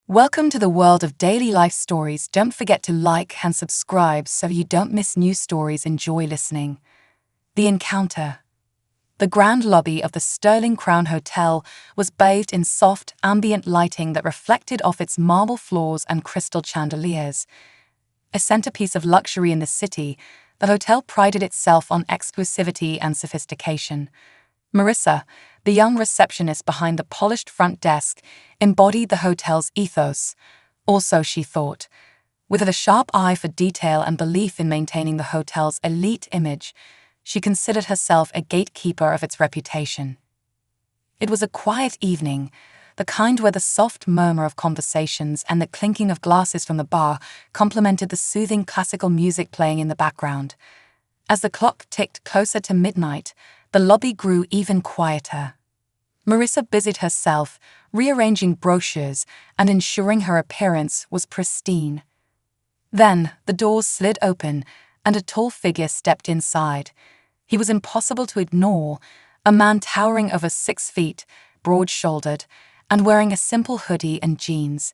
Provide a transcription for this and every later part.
Welcome to the world of daily life stories. Don't forget to like and subscribe so you don't miss new stories. Enjoy listening. The encounter. The grand lobby of the Sterling Crown Hotel was bathed in soft, ambient lighting that reflected off its marble floors and crystal chandeliers. A centerpiece of luxury in the city, the hotel prided itself on exclusivity and sophistication. Marissa, the young receptionist behind the polished front desk, embodied the hotel's ethos. Also, she thought, with a sharp eye for detail and belief in maintaining the hotel's elite image, she considered herself a gatekeeper of its reputation. It was a quiet evening, the kind where the soft murmur of conversations and the clinking of glasses from the bar complemented the soothing classical music playing in the background. As the clock ticked closer to midnight, the lobby grew even quieter. Marissa busied herself, rearranging brochures and ensuring her appearance was pristine. Then, the doors slid open, and a tall figure stepped inside. He was impossible to ignore, a man towering over 6 feet, broad-shouldered, and wearing a simple hoodie and jeans.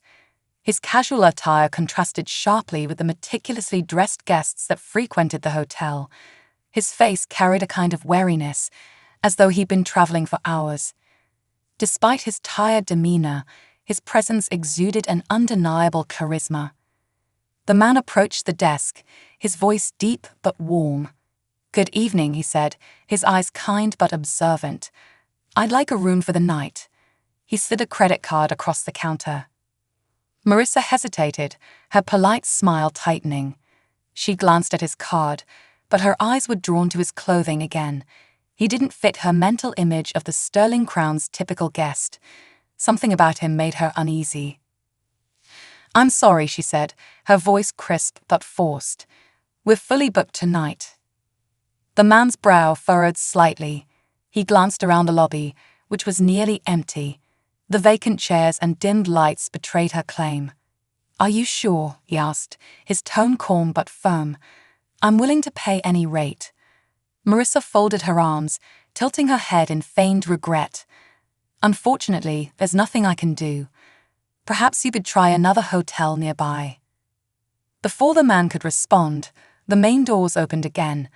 His casual attire contrasted sharply with the meticulously dressed guests that frequented the hotel. His face carried a kind of wariness, as though he'd been traveling for hours. Despite his tired demeanor, his presence exuded an undeniable charisma. The man approached the desk, his voice deep but warm. "Good evening," he said, his eyes kind but observant. "I'd like a room for the night." He slid a credit card across the counter. Marissa hesitated, her polite smile tightening. She glanced at his card, but her eyes were drawn to his clothing again. He didn't fit her mental image of the Sterling Crown's typical guest. Something about him made her uneasy. "I'm sorry," she said, her voice crisp but forced. "We're fully booked tonight." The man's brow furrowed slightly. He glanced around the lobby, which was nearly empty. The vacant chairs and dimmed lights betrayed her claim. "Are you sure?" he asked, his tone calm but firm. "I'm willing to pay any rate." Marissa folded her arms, tilting her head in feigned regret. "Unfortunately, there's nothing I can do. Perhaps you could try another hotel nearby." Before the man could respond, the main doors opened again.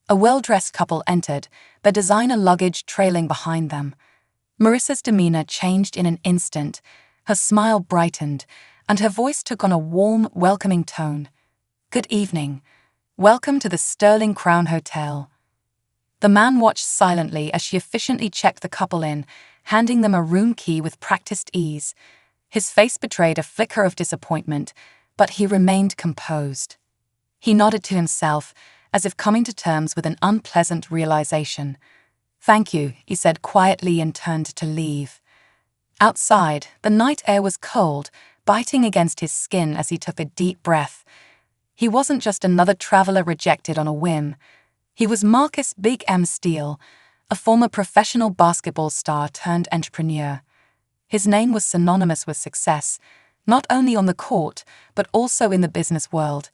A well-dressed couple entered, their designer luggage trailing behind them. Marissa's demeanor changed in an instant. Her smile brightened, and her voice took on a warm, welcoming tone. "Good evening. Welcome to the Sterling Crown Hotel." The man watched silently as she efficiently checked the couple in, handing them a room key with practiced ease. His face betrayed a flicker of disappointment, but he remained composed. He nodded to himself, as if coming to terms with an unpleasant realization. "Thank you," he said quietly and turned to leave. Outside, the night air was cold, biting against his skin as he took a deep breath. He wasn't just another traveler rejected on a whim. He was Marcus Big M Steele, a former professional basketball star turned entrepreneur. His name was synonymous with success, not only on the court, but also in the business world.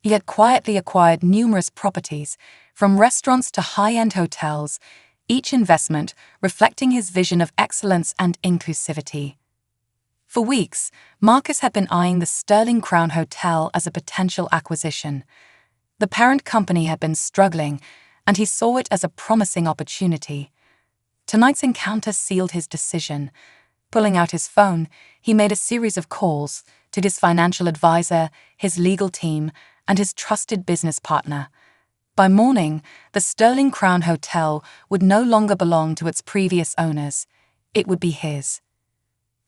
He had quietly acquired numerous properties, from restaurants to high-end hotels, each investment reflecting his vision of excellence and inclusivity. For weeks, Marcus had been eyeing the Sterling Crown Hotel as a potential acquisition. The parent company had been struggling, and he saw it as a promising opportunity. Tonight's encounter sealed his decision. Pulling out his phone, he made a series of calls to his financial advisor, his legal team, and his trusted business partner. By morning, the Sterling Crown Hotel would no longer belong to its previous owners. It would be his.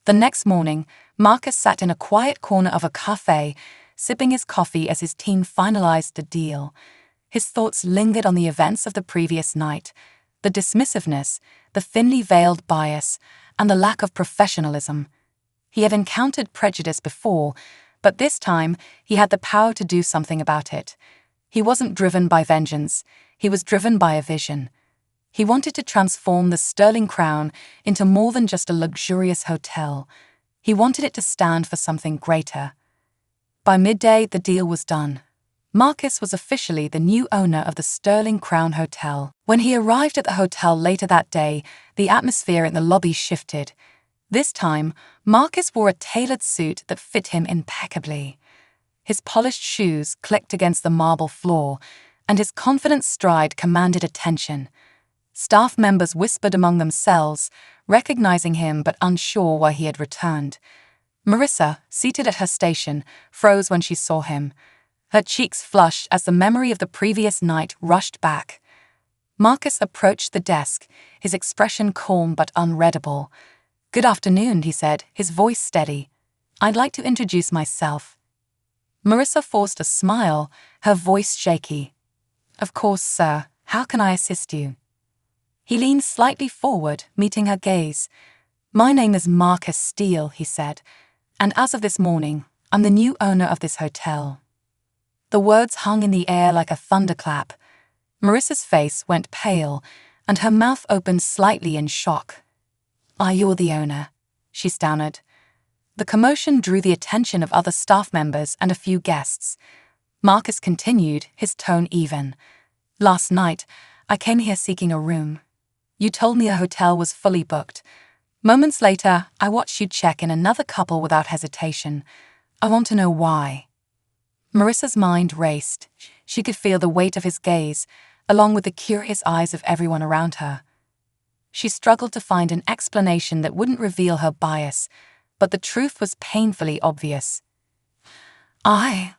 The next morning, Marcus sat in a quiet corner of a cafe, sipping his coffee as his team finalized the deal. His thoughts lingered on the events of the previous night, the dismissiveness, the thinly veiled bias, and the lack of professionalism. He had encountered prejudice before, but this time he had the power to do something about it. He wasn't driven by vengeance, he was driven by a vision. He wanted to transform the Sterling Crown into more than just a luxurious hotel. He wanted it to stand for something greater. By midday, the deal was done. Marcus was officially the new owner of the Sterling Crown Hotel. When he arrived at the hotel later that day, the atmosphere in the lobby shifted. This time, Marcus wore a tailored suit that fit him impeccably. His polished shoes clicked against the marble floor, and his confident stride commanded attention. Staff members whispered among themselves, recognizing him but unsure why he had returned. Marissa, seated at her station, froze when she saw him. Her cheeks flushed as the memory of the previous night rushed back. Marcus approached the desk, his expression calm but unreadable. "Good afternoon," he said, his voice steady. "I'd like to introduce myself." Marissa forced a smile, her voice shaky. "Of course, sir. How can I assist you?" He leaned slightly forward, meeting her gaze. "My name is Marcus Steele," he said, "and as of this morning, I'm the new owner of this hotel." The words hung in the air like a thunderclap. Marissa's face went pale, and her mouth opened slightly in shock. "You're the owner," she stammered. The commotion drew the attention of other staff members and a few guests. Marcus continued, his tone even. "Last night, I came here seeking a room. You told me a hotel was fully booked. Moments later, I watched you check in another couple without hesitation. I want to know why." Marissa's mind raced. She could feel the weight of his gaze, along with the curious eyes of everyone around her. She struggled to find an explanation that wouldn't reveal her bias, but the truth was painfully obvious. I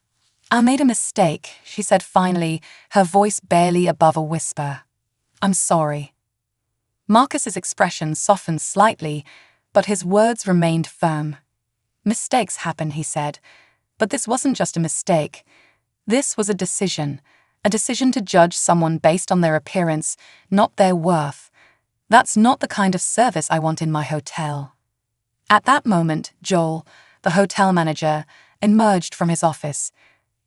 made a mistake," she said finally, her voice barely above a whisper. "I'm sorry." Marcus's expression softened slightly, but his words remained firm. "Mistakes happen," he said, "but this wasn't just a mistake. This was a decision to judge someone based on their appearance, not their worth. That's not the kind of service I want in my hotel." At that moment, Joel, the hotel manager, emerged from his office.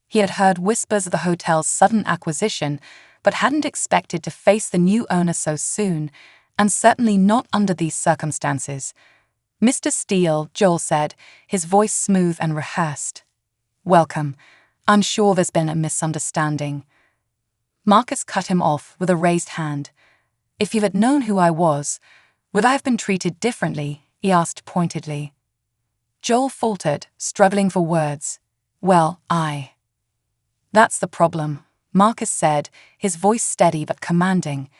He had heard whispers of the hotel's sudden acquisition, but hadn't expected to face the new owner so soon, and certainly not under these circumstances. "Mr. Steele," Joel said, his voice smooth and rehearsed. "Welcome. I'm sure there's been a misunderstanding." Marcus cut him off with a raised hand. "If you had known who I was, would I have been treated differently?" he asked pointedly. Joel faltered, struggling for words. "Well, That's the problem," Marcus said, his voice steady but commanding.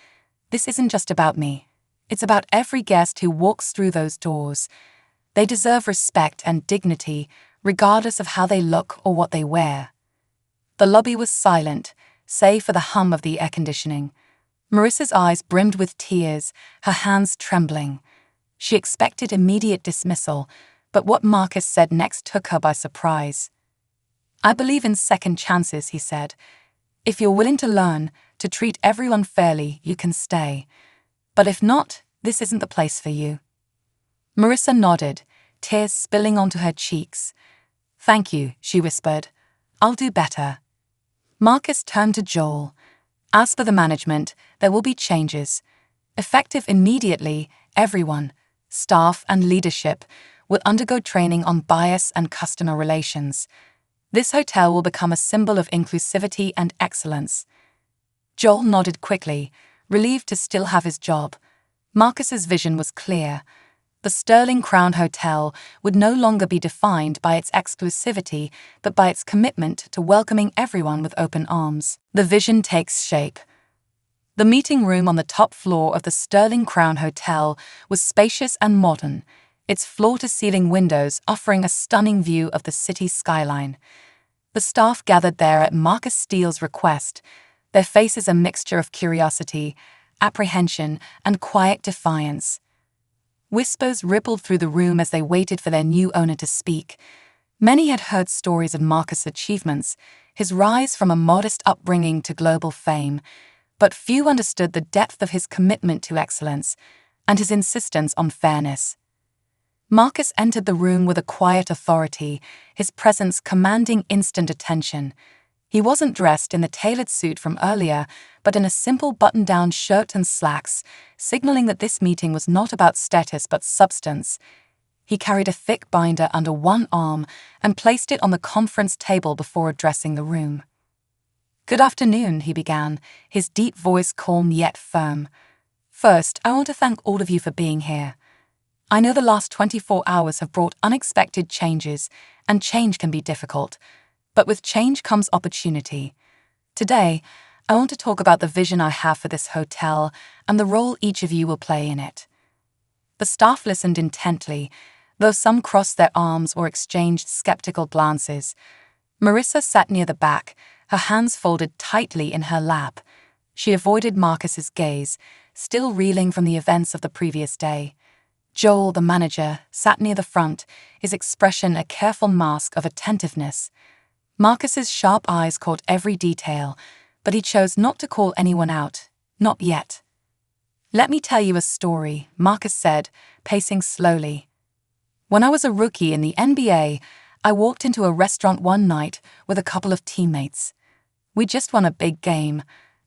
"This isn't just about me. It's about every guest who walks through those doors. They deserve respect and dignity, regardless of how they look or what they wear." The lobby was silent, save for the hum of the air conditioning. Marissa's eyes brimmed with tears, her hands trembling. She expected immediate dismissal, but what Marcus said next took her by surprise. "I believe in second chances," he said. "If you're willing to learn, to treat everyone fairly, you can stay. But if not, this isn't the place for you." Marissa nodded, tears spilling onto her cheeks. "Thank you," she whispered. "I'll do better." Marcus turned to Joel. "As for the management, there will be changes. Effective immediately, everyone, staff and leadership, will undergo training on bias and customer relations. This hotel will become a symbol of inclusivity and excellence." Joel nodded quickly, relieved to still have his job. Marcus's vision was clear. The Sterling Crown Hotel would no longer be defined by its exclusivity, but by its commitment to welcoming everyone with open arms. The vision takes shape. The meeting room on the top floor of the Sterling Crown Hotel was spacious and modern, its floor-to-ceiling windows offering a stunning view of the city skyline. The staff gathered there at Marcus Steele's request, their faces a mixture of curiosity, apprehension, and quiet defiance. Whispers rippled through the room as they waited for their new owner to speak. Many had heard stories of Marcus' achievements, his rise from a modest upbringing to global fame, but few understood the depth of his commitment to excellence and his insistence on fairness. Marcus entered the room with a quiet authority, his presence commanding instant attention. He wasn't dressed in the tailored suit from earlier, but in a simple button-down shirt and slacks, signaling that this meeting was not about status but substance. He carried a thick binder under one arm and placed it on the conference table before addressing the room. "Good afternoon," he began, his deep voice calm yet firm. "First, I want to thank all of you for being here. I know the last 24 hours have brought unexpected changes, and change can be difficult. But with change comes opportunity. Today, I want to talk about the vision I have for this hotel and the role each of you will play in it. The staff listened intently, though some crossed their arms or exchanged skeptical glances. Marissa sat near the back, her hands folded tightly in her lap. She avoided Marcus's gaze, still reeling from the events of the previous day. Joel, the manager, sat near the front, his expression a careful mask of attentiveness. Marcus's sharp eyes caught every detail, but he chose not to call anyone out, not yet. "Let me tell you a story," Marcus said, pacing slowly. "When I was a rookie in the NBA, I walked into a restaurant one night with a couple of teammates. We just won a big game,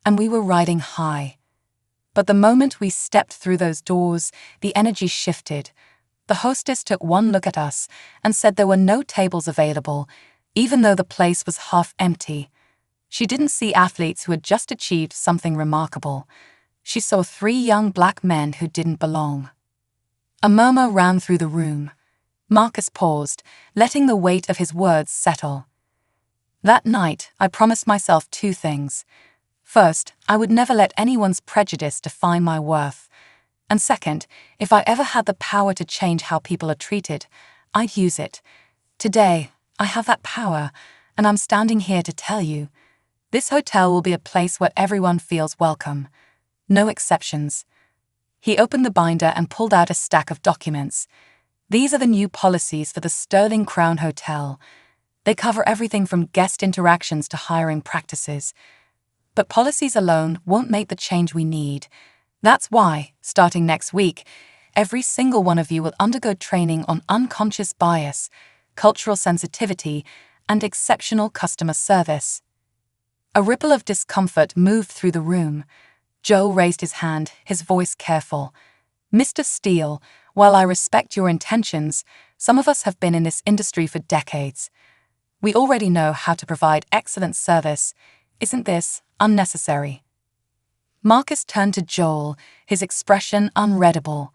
and we were riding high. But the moment we stepped through those doors, the energy shifted. The hostess took one look at us and said there were no tables available, even though the place was half empty. She didn't see athletes who had just achieved something remarkable. She saw 3 young black men who didn't belong." A murmur ran through the room. Marcus paused, letting the weight of his words settle. "That night, I promised myself 2 things. First, I would never let anyone's prejudice define my worth. And second, if I ever had the power to change how people are treated, I'd use it. Today, I have that power, and I'm standing here to tell you. This hotel will be a place where everyone feels welcome. No exceptions." He opened the binder and pulled out a stack of documents. "These are the new policies for the Sterling Crown Hotel. They cover everything from guest interactions to hiring practices. But policies alone won't make the change we need. That's why, starting next week, every single one of you will undergo training on unconscious bias, cultural sensitivity, and exceptional customer service." A ripple of discomfort moved through the room. Joe raised his hand, his voice careful. "Mr. Steele, while I respect your intentions, some of us have been in this industry for decades. We already know how to provide excellent service. Isn't this unnecessary?" Marcus turned to Joel, his expression unreadable.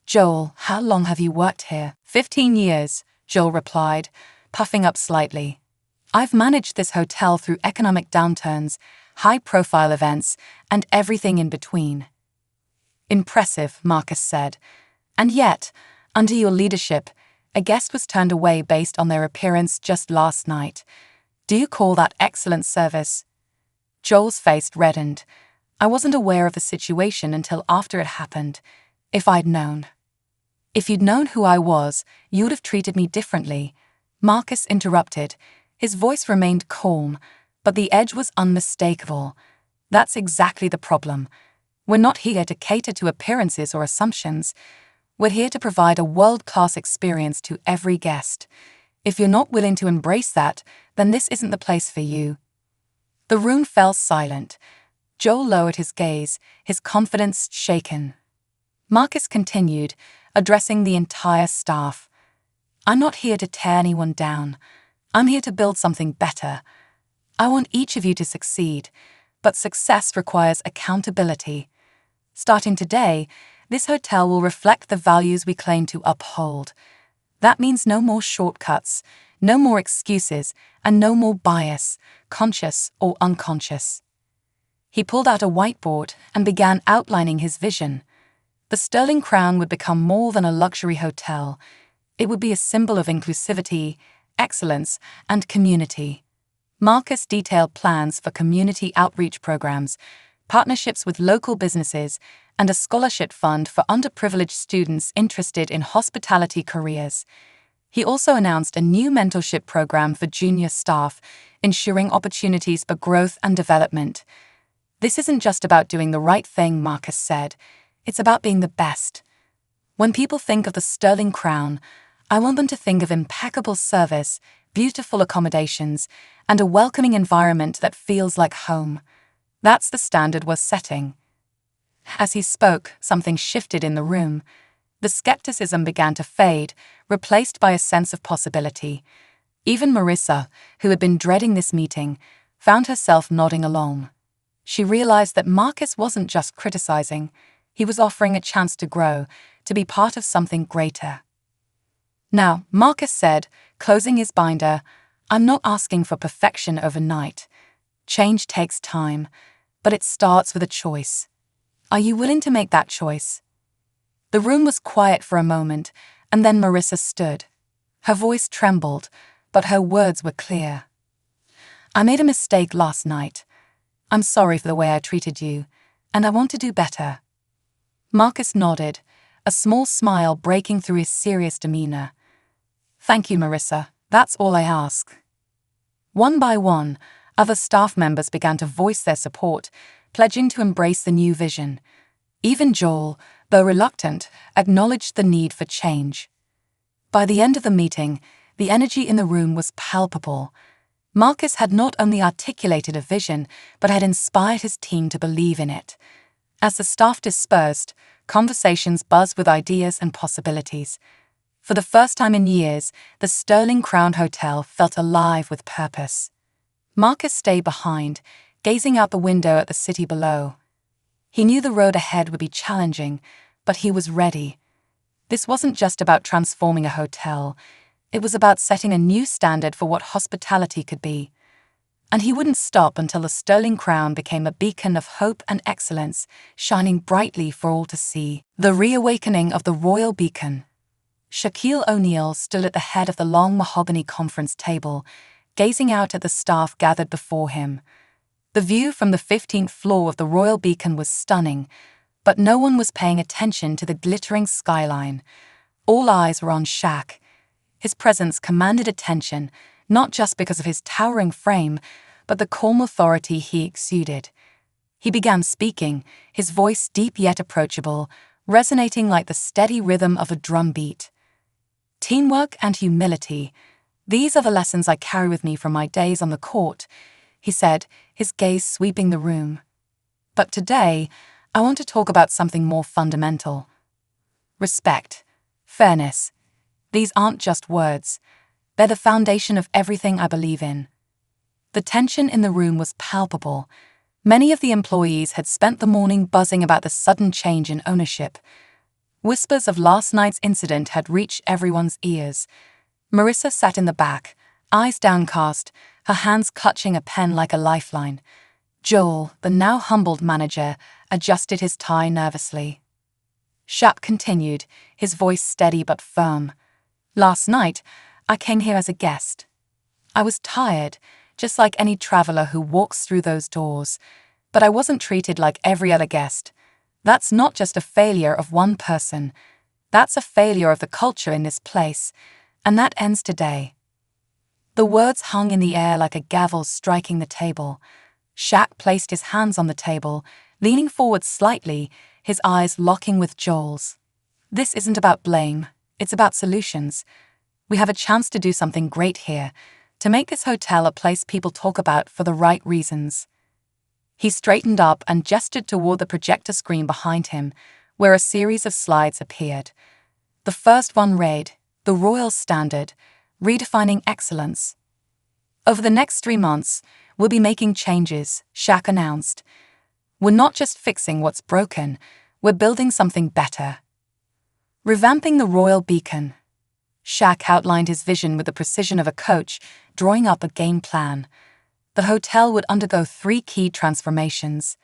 "Joel, how long have you worked here?" 15 years, Joel replied, puffing up slightly. "I've managed this hotel through economic downturns, high-profile events, and everything in between." "Impressive," Marcus said. "And yet, under your leadership, a guest was turned away based on their appearance just last night. Do you call that excellent service?" Joel's face reddened. "I wasn't aware of the situation until after it happened. If I'd known." "If you'd known who I was, you would have treated me differently," Marcus interrupted. His voice remained calm, but the edge was unmistakable. "That's exactly the problem. We're not here to cater to appearances or assumptions. We're here to provide a world-class experience to every guest. If you're not willing to embrace that, then this isn't the place for you." The room fell silent. Joel lowered his gaze, his confidence shaken. Marcus continued, addressing the entire staff. "I'm not here to tear anyone down. I'm here to build something better. I want each of you to succeed, but success requires accountability. Starting today, this hotel will reflect the values we claim to uphold. That means no more shortcuts, no more excuses, and no more bias, conscious or unconscious." He pulled out a whiteboard and began outlining his vision. The Sterling Crown would become more than a luxury hotel. It would be a symbol of inclusivity, excellence, and community. Marcus detailed plans for community outreach programs, partnerships with local businesses, and a scholarship fund for underprivileged students interested in hospitality careers. He also announced a new mentorship program for junior staff, ensuring opportunities for growth and development. "This isn't just about doing the right thing," Marcus said. "It's about being the best. When people think of the Sterling Crown, I want them to think of impeccable service, beautiful accommodations, and a welcoming environment that feels like home. That's the standard we're setting." As he spoke, something shifted in the room. The skepticism began to fade, replaced by a sense of possibility. Even Marissa, who had been dreading this meeting, found herself nodding along. She realized that Marcus wasn't just criticizing. He was offering a chance to grow, to be part of something greater. Now, Marcus said, closing his binder, I'm not asking for perfection overnight. Change takes time, but it starts with a choice. Are you willing to make that choice? The room was quiet for a moment, and then Marissa stood. Her voice trembled, but her words were clear. I made a mistake last night. I'm sorry for the way I treated you, and I want to do better. Marcus nodded, a small smile breaking through his serious demeanor. Thank you, Marissa. That's all I ask. One by one, other staff members began to voice their support, pledging to embrace the new vision. Even Joel, though reluctant, acknowledged the need for change. By the end of the meeting, the energy in the room was palpable. Marcus had not only articulated a vision, but had inspired his team to believe in it. As the staff dispersed, conversations buzzed with ideas and possibilities. For the first time in years, the Sterling Crown Hotel felt alive with purpose. Marcus stayed behind, gazing out the window at the city below. He knew the road ahead would be challenging, but he was ready. This wasn't just about transforming a hotel. It was about setting a new standard for what hospitality could be. And he wouldn't stop until the Sterling Crown became a beacon of hope and excellence, shining brightly for all to see. The reawakening of the Royal Beacon. Shaquille O'Neal stood at the head of the long mahogany conference table, gazing out at the staff gathered before him. The view from the 15th floor of the Royal Beacon was stunning, but no one was paying attention to the glittering skyline. All eyes were on Shaq. His presence commanded attention, not just because of his towering frame, but the calm authority he exuded. He began speaking, his voice deep yet approachable, resonating like the steady rhythm of a drum beat. Teamwork and humility, these are the lessons I carry with me from my days on the court, he said, his gaze sweeping the room. But today, I want to talk about something more fundamental. Respect, fairness. These aren't just words. They're the foundation of everything I believe in. The tension in the room was palpable. Many of the employees had spent the morning buzzing about the sudden change in ownership. Whispers of last night's incident had reached everyone's ears. Marissa sat in the back, eyes downcast, her hands clutching a pen like a lifeline. Joel, the now humbled manager, adjusted his tie nervously. Shaq continued, his voice steady but firm. Last night, I came here as a guest. I was tired, just like any traveler who walks through those doors, but I wasn't treated like every other guest. That's not just a failure of one person. That's a failure of the culture in this place, and that ends today. The words hung in the air like a gavel striking the table. Shaq placed his hands on the table, leaning forward slightly, his eyes locking with Joel's. This isn't about blame, it's about solutions. We have a chance to do something great here, to make this hotel a place people talk about for the right reasons. He straightened up and gestured toward the projector screen behind him, where a series of slides appeared. The first one read, The Royal Standard, Redefining Excellence. Over the next 3 months, we'll be making changes, Shaq announced. We're not just fixing what's broken, we're building something better. Revamping the Royal Beacon. Shaq outlined his vision with the precision of a coach, drawing up a game plan. The hotel would undergo 3 key transformations.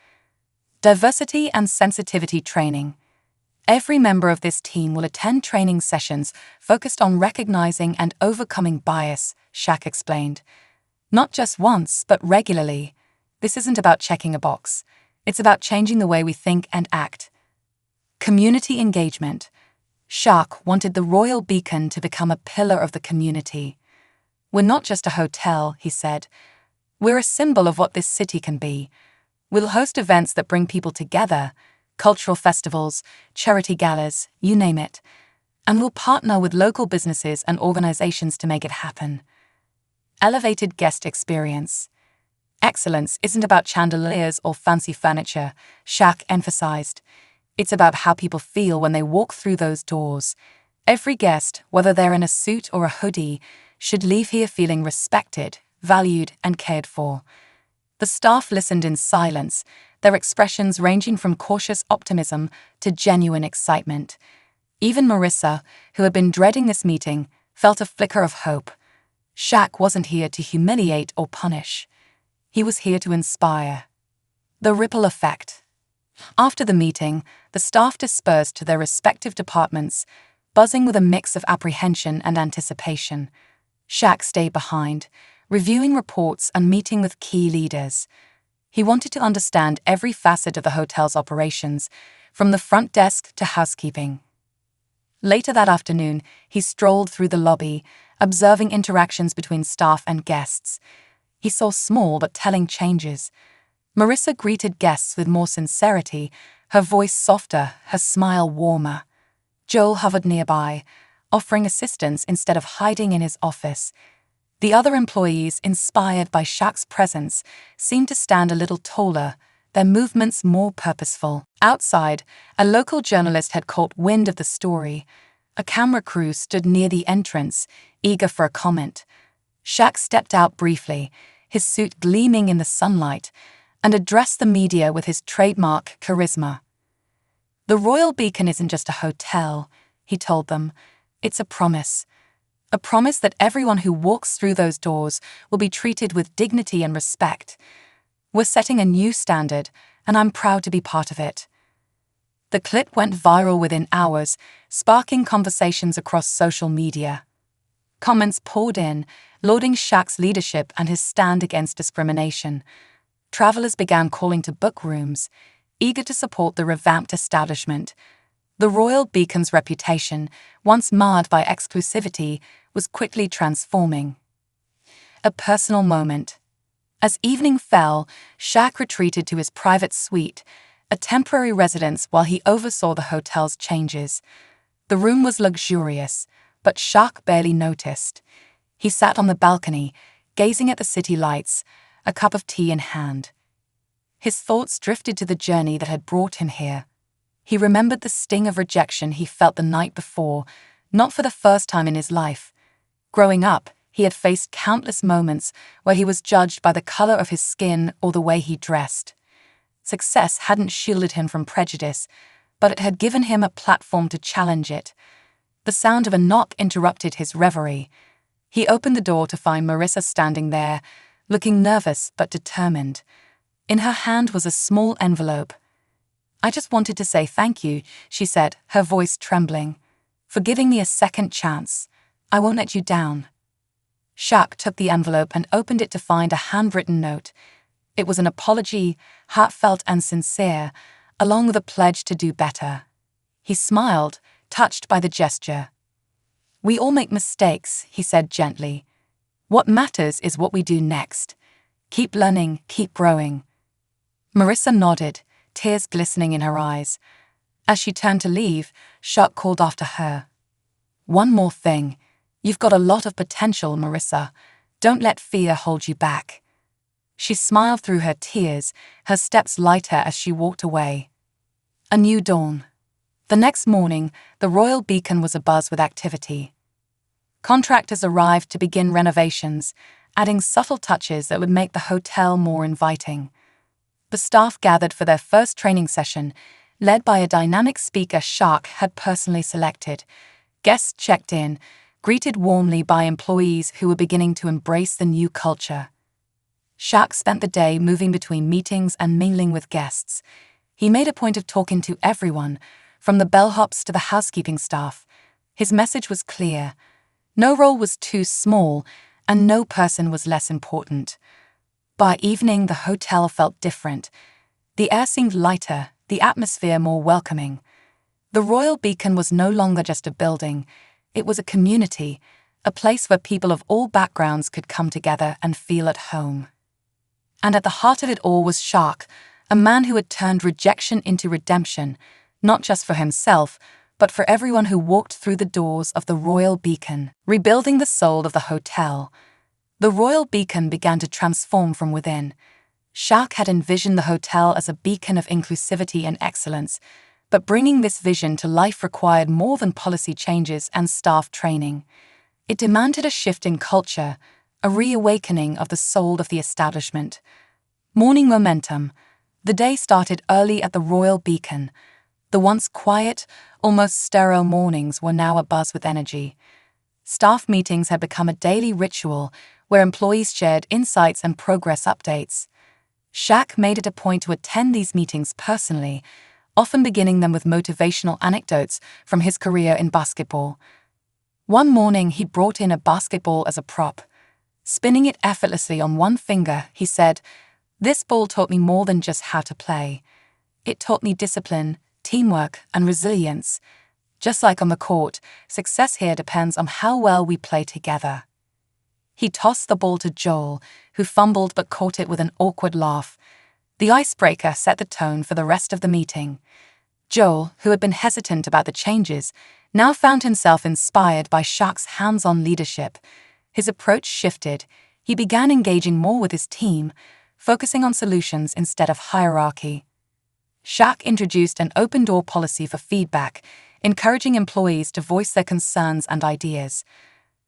Diversity and sensitivity training. Every member of this team will attend training sessions focused on recognizing and overcoming bias, Shaq explained. Not just once, but regularly. This isn't about checking a box. It's about changing the way we think and act. Community engagement. Shaq wanted the Royal Beacon to become a pillar of the community. We're not just a hotel, he said. We're a symbol of what this city can be. We'll host events that bring people together, cultural festivals, charity galas, you name it. And we'll partner with local businesses and organizations to make it happen. Elevated guest experience. Excellence isn't about chandeliers or fancy furniture, Shaq emphasized. It's about how people feel when they walk through those doors. Every guest, whether they're in a suit or a hoodie, should leave here feeling respected, valued, and cared for. The staff listened in silence, their expressions ranging from cautious optimism to genuine excitement. Even Marissa, who had been dreading this meeting, felt a flicker of hope. Shaq wasn't here to humiliate or punish. He was here to inspire. The ripple effect. After the meeting, the staff dispersed to their respective departments, buzzing with a mix of apprehension and anticipation. Shaq stayed behind, reviewing reports and meeting with key leaders. He wanted to understand every facet of the hotel's operations, from the front desk to housekeeping. Later that afternoon, he strolled through the lobby, observing interactions between staff and guests. He saw small but telling changes. Marissa greeted guests with more sincerity, her voice softer, her smile warmer. Joel hovered nearby, offering assistance instead of hiding in his office. The other employees, inspired by Shaq's presence, seemed to stand a little taller, their movements more purposeful. Outside, a local journalist had caught wind of the story. A camera crew stood near the entrance, eager for a comment. Shaq stepped out briefly, his suit gleaming in the sunlight, and addressed the media with his trademark charisma. "The Royal Beacon isn't just a hotel," he told them. "It's a promise. A promise that everyone who walks through those doors will be treated with dignity and respect. We're setting a new standard, and I'm proud to be part of it." The clip went viral within hours, sparking conversations across social media. Comments poured in, lauding Shaq's leadership and his stand against discrimination. Travelers began calling to book rooms, eager to support the revamped establishment. The Royal Beacon's reputation, once marred by exclusivity, was quickly transforming. A personal moment. As evening fell, Shaq retreated to his private suite, a temporary residence while he oversaw the hotel's changes. The room was luxurious, but Shaq barely noticed. He sat on the balcony, gazing at the city lights, a cup of tea in hand. His thoughts drifted to the journey that had brought him here. He remembered the sting of rejection he felt the night before, not for the first time in his life. Growing up, he had faced countless moments where he was judged by the color of his skin or the way he dressed. Success hadn't shielded him from prejudice, but it had given him a platform to challenge it. The sound of a knock interrupted his reverie. He opened the door to find Marissa standing there, looking nervous but determined. In her hand was a small envelope. "I just wanted to say thank you," she said, her voice trembling, "for giving me a second chance. I won't let you down." Shaq took the envelope and opened it to find a handwritten note. It was an apology, heartfelt and sincere, along with a pledge to do better. He smiled, touched by the gesture. "We all make mistakes," he said gently. "What matters is what we do next. Keep learning, keep growing." Marissa nodded, tears glistening in her eyes. As she turned to leave, Shaq called after her. "One more thing. You've got a lot of potential, Marissa. Don't let fear hold you back." She smiled through her tears, her steps lighter as she walked away. A new dawn. The next morning, the Royal Beacon was abuzz with activity. Contractors arrived to begin renovations, adding subtle touches that would make the hotel more inviting. The staff gathered for their first training session, led by a dynamic speaker Shaq had personally selected. Guests checked in, greeted warmly by employees who were beginning to embrace the new culture. Shaq spent the day moving between meetings and mingling with guests. He made a point of talking to everyone, from the bellhops to the housekeeping staff. His message was clear. No role was too small, and no person was less important. By evening, the hotel felt different. The air seemed lighter, the atmosphere more welcoming. The Royal Beacon was no longer just a building. It was a community, a place where people of all backgrounds could come together and feel at home. And at the heart of it all was Shaq, a man who had turned rejection into redemption, not just for himself, but for everyone who walked through the doors of the Royal Beacon, rebuilding the soul of the hotel. The Royal Beacon began to transform from within. Shaq had envisioned the hotel as a beacon of inclusivity and excellence, but bringing this vision to life required more than policy changes and staff training. It demanded a shift in culture, a reawakening of the soul of the establishment. Morning momentum. The day started early at the Royal Beacon. The once quiet, almost sterile mornings were now abuzz with energy. Staff meetings had become a daily ritual where employees shared insights and progress updates. Shaq made it a point to attend these meetings personally, often beginning them with motivational anecdotes from his career in basketball. One morning, he brought in a basketball as a prop. Spinning it effortlessly on one finger, he said, "This ball taught me more than just how to play. It taught me discipline, teamwork, and resilience. Just like on the court, success here depends on how well we play together." He tossed the ball to Joel, who fumbled but caught it with an awkward laugh. The icebreaker set the tone for the rest of the meeting. Joel, who had been hesitant about the changes, now found himself inspired by Shaq's hands-on leadership. His approach shifted. He began engaging more with his team, focusing on solutions instead of hierarchy. Shaq introduced an open-door policy for feedback, encouraging employees to voice their concerns and ideas.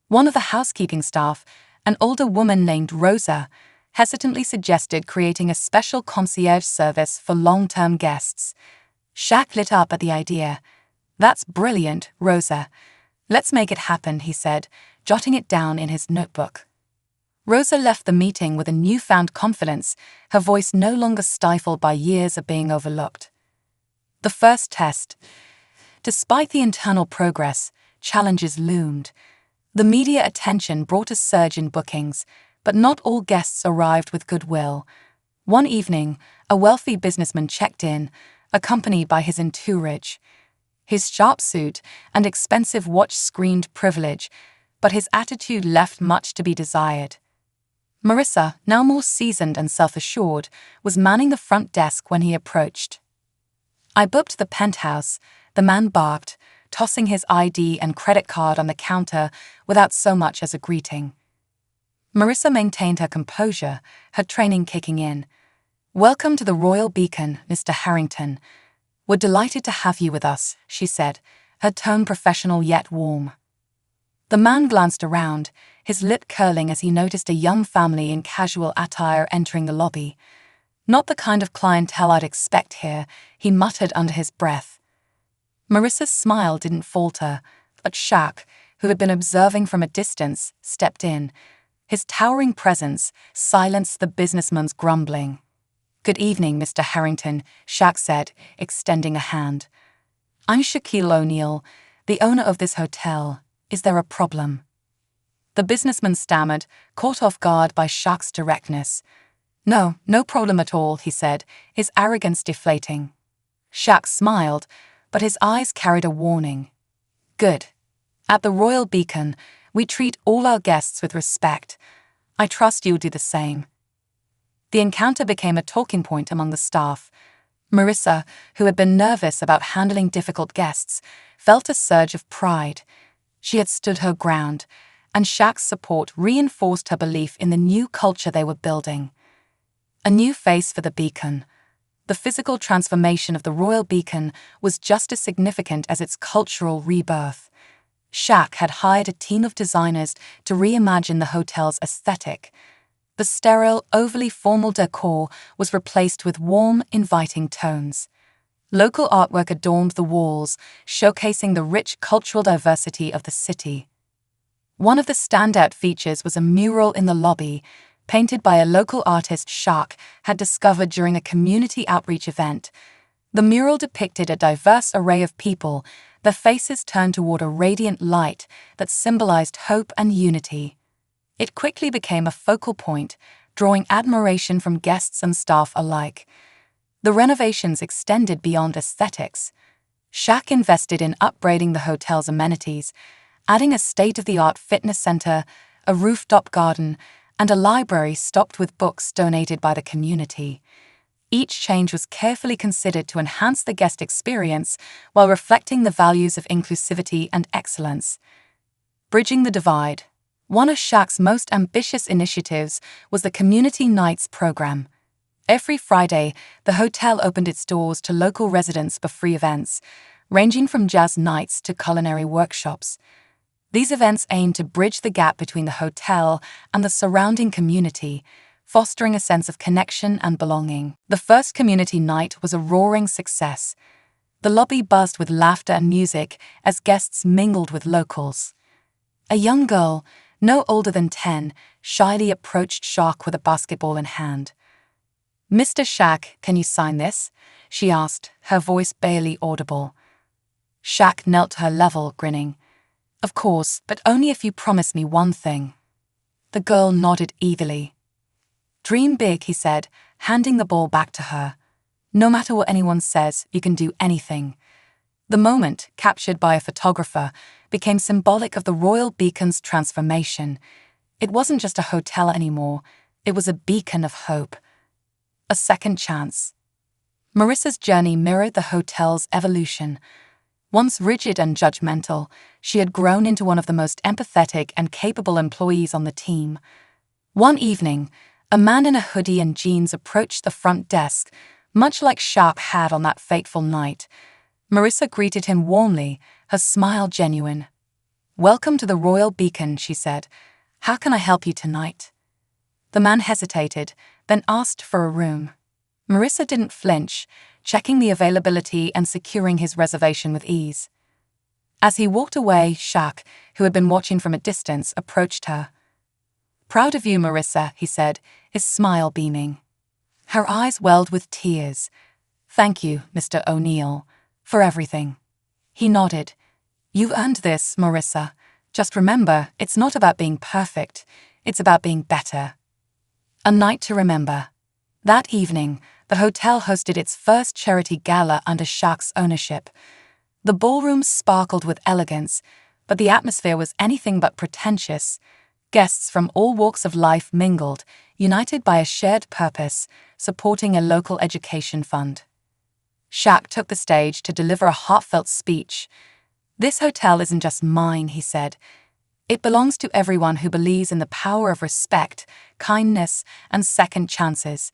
One of the housekeeping staff, an older woman named Rosa, hesitantly suggested creating a special concierge service for long-term guests. Shaq lit up at the idea. "That's brilliant, Rosa. Let's make it happen," he said, jotting it down in his notebook. Rosa left the meeting with a newfound confidence, her voice no longer stifled by years of being overlooked. The first test. Despite the internal progress, challenges loomed. The media attention brought a surge in bookings, but not all guests arrived with goodwill. One evening, a wealthy businessman checked in, accompanied by his entourage. His sharp suit and expensive watch screamed privilege, but his attitude left much to be desired. Marissa, now more seasoned and self-assured, was manning the front desk when he approached. "I booked the penthouse," the man barked, tossing his ID and credit card on the counter without so much as a greeting. Marissa maintained her composure, her training kicking in. "Welcome to the Royal Beacon, Mr. Harrington. We're delighted to have you with us," she said, her tone professional yet warm. The man glanced around, his lip curling as he noticed a young family in casual attire entering the lobby. "Not the kind of clientele I'd expect here," he muttered under his breath. Marissa's smile didn't falter, but Shaq, who had been observing from a distance, stepped in. His towering presence silenced the businessman's grumbling. "Good evening, Mr. Harrington," Shaq said, extending a hand. "I'm Shaquille O'Neal, the owner of this hotel. Is there a problem?" The businessman stammered, caught off guard by Shaq's directness. No problem at all," he said, his arrogance deflating. Shaq smiled, but his eyes carried a warning. "Good. At the Royal Beacon, we treat all our guests with respect. I trust you'll do the same." The encounter became a talking point among the staff. Marissa, who had been nervous about handling difficult guests, felt a surge of pride. She had stood her ground, and Shaq's support reinforced her belief in the new culture they were building. A new face for the Beacon. The physical transformation of the Royal Beacon was just as significant as its cultural rebirth. Shaq had hired a team of designers to reimagine the hotel's aesthetic. The sterile, overly formal decor was replaced with warm, inviting tones. Local artwork adorned the walls, showcasing the rich cultural diversity of the city. One of the standout features was a mural in the lobby, painted by a local artist Shaq had discovered during a community outreach event. The mural depicted a diverse array of people, their faces turned toward a radiant light that symbolized hope and unity. It quickly became a focal point, drawing admiration from guests and staff alike. The renovations extended beyond aesthetics. Shaq invested in upgrading the hotel's amenities, adding a state-of-the-art fitness center, a rooftop garden, and a library stocked with books donated by the community. Each change was carefully considered to enhance the guest experience while reflecting the values of inclusivity and excellence. Bridging the divide. One of Shaq's most ambitious initiatives was the Community Nights program. Every Friday, the hotel opened its doors to local residents for free events, ranging from jazz nights to culinary workshops. These events aimed to bridge the gap between the hotel and the surrounding community, fostering a sense of connection and belonging. The first community night was a roaring success. The lobby buzzed with laughter and music as guests mingled with locals. A young girl, no older than 10, shyly approached Shaq with a basketball in hand. "Mr. Shaq, can you sign this?" she asked, her voice barely audible. Shaq knelt to her level, grinning. "Of course, but only if you promise me one thing." The girl nodded eagerly. "Dream big," he said, handing the ball back to her. "No matter what anyone says, you can do anything." The moment, captured by a photographer, became symbolic of the Royal Beacon's transformation. It wasn't just a hotel anymore, it was a beacon of hope. A second chance. Marissa's journey mirrored the hotel's evolution. Once rigid and judgmental, she had grown into one of the most empathetic and capable employees on the team. One evening, a man in a hoodie and jeans approached the front desk, much like Shaq had on that fateful night. Marissa greeted him warmly, her smile genuine. "Welcome to the Royal Beacon," she said. "How can I help you tonight?" The man hesitated, then asked for a room. Marissa didn't flinch, checking the availability and securing his reservation with ease. As he walked away, Shaq, who had been watching from a distance, approached her. "Proud of you, Marissa," he said, his smile beaming. Her eyes welled with tears. "Thank you, Mr. O'Neill, for everything." He nodded. "You've earned this, Marissa. Just remember, it's not about being perfect, it's about being better." A night to remember. That evening, the hotel hosted its first charity gala under Shaq's ownership. The ballroom sparkled with elegance, but the atmosphere was anything but pretentious. Guests from all walks of life mingled, united by a shared purpose, supporting a local education fund. Shaq took the stage to deliver a heartfelt speech. "This hotel isn't just mine," he said. "It belongs to everyone who believes in the power of respect, kindness, and second chances.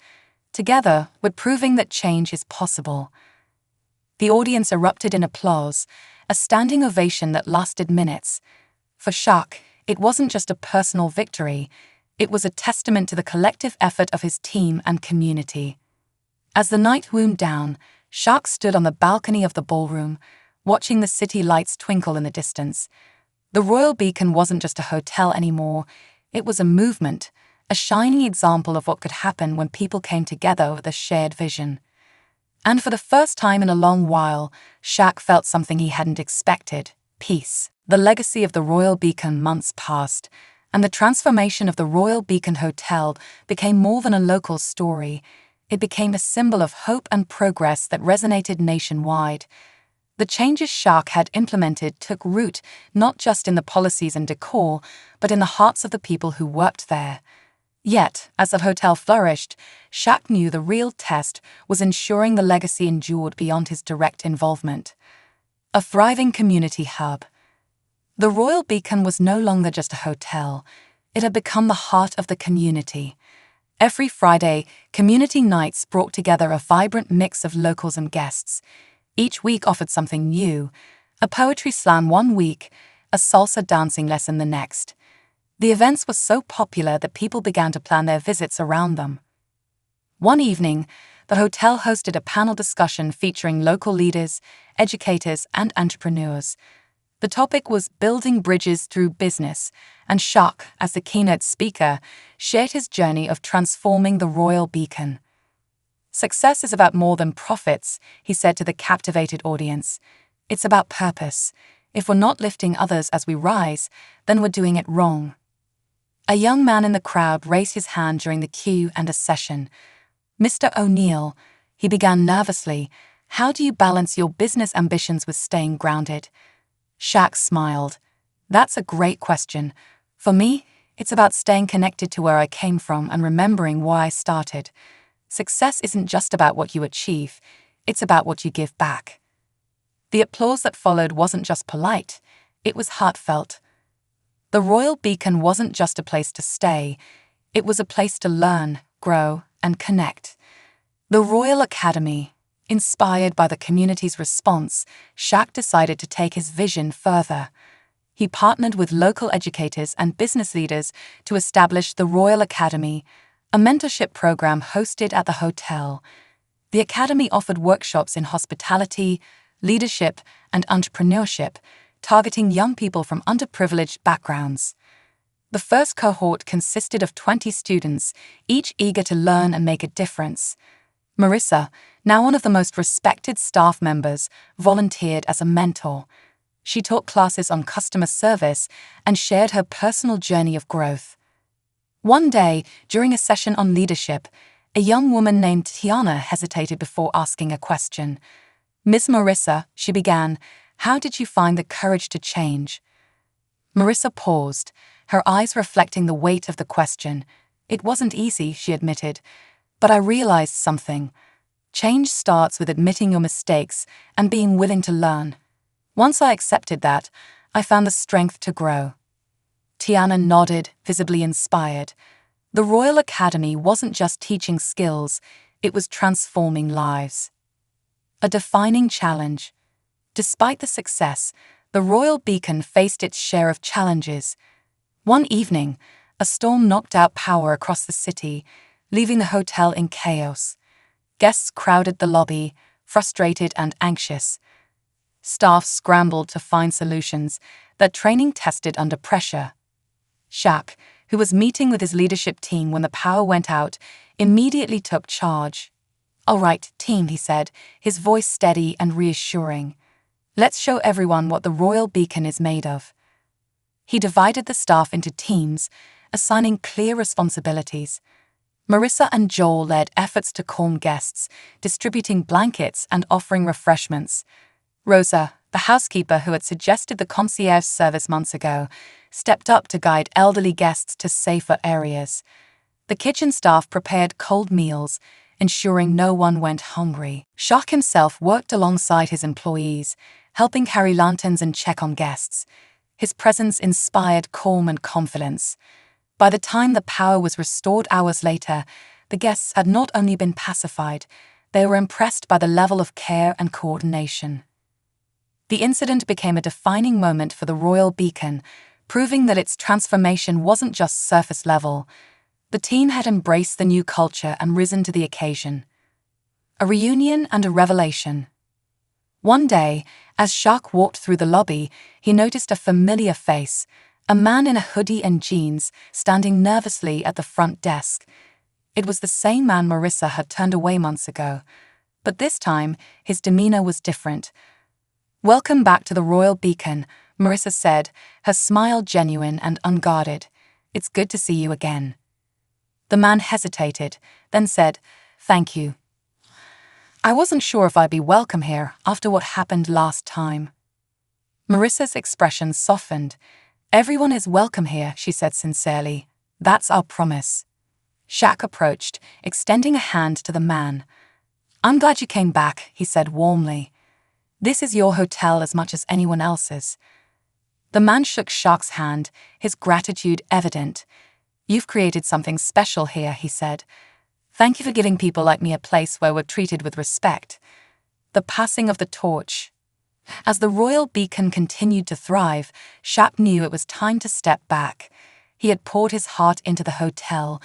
Together, we're proving that change is possible." The audience erupted in applause, a standing ovation that lasted minutes. For Shaq, it wasn't just a personal victory, it was a testament to the collective effort of his team and community. As the night wound down, Shaq stood on the balcony of the ballroom, watching the city lights twinkle in the distance. The Royal Beacon wasn't just a hotel anymore, it was a movement, a shining example of what could happen when people came together with a shared vision. And for the first time in a long while, Shaq felt something he hadn't expected: peace. The legacy of the Royal Beacon months passed, and the transformation of the Royal Beacon Hotel became more than a local story. It became a symbol of hope and progress that resonated nationwide. The changes Shaq had implemented took root not just in the policies and decor, but in the hearts of the people who worked there. Yet, as the hotel flourished, Shaq knew the real test was ensuring the legacy endured beyond his direct involvement. A thriving community hub. The Royal Beacon was no longer just a hotel, it had become the heart of the community. Every Friday, community nights brought together a vibrant mix of locals and guests. Each week offered something new: a poetry slam one week, a salsa dancing lesson the next. The events were so popular that people began to plan their visits around them. One evening, the hotel hosted a panel discussion featuring local leaders, educators, and entrepreneurs. The topic was building bridges through business, and Shaq, as the keynote speaker, shared his journey of transforming the Royal Beacon. "Success is about more than profits," he said to the captivated audience. "It's about purpose. If we're not lifting others as we rise, then we're doing it wrong." A young man in the crowd raised his hand during the Q&A session. "Mr. O'Neill," he began nervously, "how do you balance your business ambitions with staying grounded?" Shaq smiled. "That's a great question. For me, it's about staying connected to where I came from and remembering why I started. Success isn't just about what you achieve, it's about what you give back." The applause that followed wasn't just polite, it was heartfelt. The Royal Beacon wasn't just a place to stay, it was a place to learn, grow, and connect. The Royal Academy. Inspired by the community's response, Shaq decided to take his vision further. He partnered with local educators and business leaders to establish the Royal Academy, a mentorship program hosted at the hotel. The academy offered workshops in hospitality, leadership, and entrepreneurship, targeting young people from underprivileged backgrounds. The first cohort consisted of 20 students, each eager to learn and make a difference. Marissa, now one of the most respected staff members, volunteered as a mentor. She taught classes on customer service and shared her personal journey of growth. One day, during a session on leadership, a young woman named Tiana hesitated before asking a question. "Miss Marissa," she began, "how did you find the courage to change?" Marissa paused, her eyes reflecting the weight of the question. "It wasn't easy," she admitted, "but I realized something. Change starts with admitting your mistakes and being willing to learn. Once I accepted that, I found the strength to grow." Tiana nodded, visibly inspired. The Royal Academy wasn't just teaching skills, it was transforming lives. A defining challenge. Despite the success, the Royal Beacon faced its share of challenges. One evening, a storm knocked out power across the city, leaving the hotel in chaos. Guests crowded the lobby, frustrated and anxious. Staff scrambled to find solutions that training tested under pressure. Shaq, who was meeting with his leadership team when the power went out, immediately took charge. "All right, team," he said, his voice steady and reassuring. "Let's show everyone what the Royal Beacon is made of." He divided the staff into teams, assigning clear responsibilities. Marissa and Joel led efforts to calm guests, distributing blankets and offering refreshments. Rosa, the housekeeper who had suggested the concierge service months ago, stepped up to guide elderly guests to safer areas. The kitchen staff prepared cold meals, ensuring no one went hungry. Shaq himself worked alongside his employees, helping carry lanterns and check on guests. His presence inspired calm and confidence. By the time the power was restored hours later, the guests had not only been pacified, they were impressed by the level of care and coordination. The incident became a defining moment for the Royal Beacon, proving that its transformation wasn't just surface level. The team had embraced the new culture and risen to the occasion. A reunion and a revelation. One day, as Shaq walked through the lobby, he noticed a familiar face, a man in a hoodie and jeans, standing nervously at the front desk. It was the same man Marissa had turned away months ago, but this time, his demeanor was different. "Welcome back to the Royal Beacon," Marissa said, her smile genuine and unguarded. "It's good to see you again." The man hesitated, then said, "Thank you. I wasn't sure if I'd be welcome here after what happened last time." Marissa's expression softened. "Everyone is welcome here," she said sincerely. "That's our promise." Shaq approached, extending a hand to the man. "I'm glad you came back," he said warmly. "This is your hotel as much as anyone else's." The man shook Shaq's hand, his gratitude evident. "You've created something special here," he said. "Thank you for giving people like me a place where we're treated with respect." The passing of the torch. As the Royal Beacon continued to thrive, Shaq knew it was time to step back. He had poured his heart into the hotel,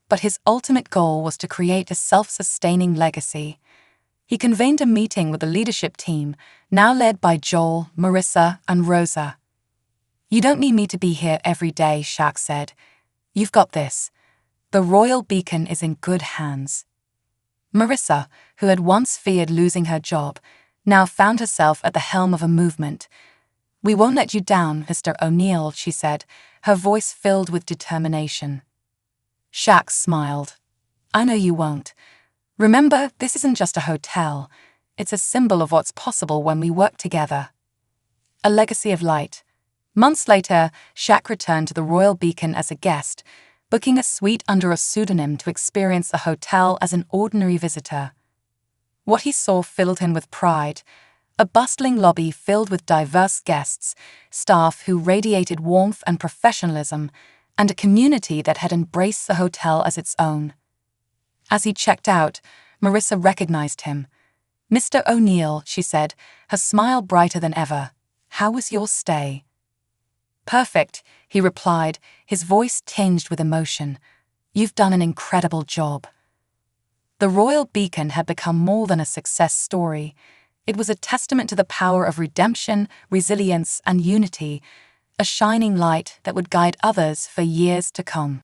but his ultimate goal was to create a self-sustaining legacy. He convened a meeting with the leadership team, now led by Joel, Marissa, and Rosa. "You don't need me to be here every day," Shaq said. "You've got this. The Royal Beacon is in good hands." Marissa, who had once feared losing her job, now found herself at the helm of a movement. "We won't let you down, Mr. O'Neill," she said, her voice filled with determination. Shaq smiled. "I know you won't. Remember, this isn't just a hotel. It's a symbol of what's possible when we work together." A legacy of light. Months later, Shaq returned to the Royal Beacon as a guest, booking a suite under a pseudonym to experience the hotel as an ordinary visitor. What he saw filled him with pride. A bustling lobby filled with diverse guests, staff who radiated warmth and professionalism, and a community that had embraced the hotel as its own. As he checked out, Marissa recognized him. "Mr. O'Neill," she said, her smile brighter than ever. "How was your stay?" "Perfect," he replied, his voice tinged with emotion. "You've done an incredible job." The Royal Beacon had become more than a success story. It was a testament to the power of redemption, resilience, and unity, a shining light that would guide others for years to come.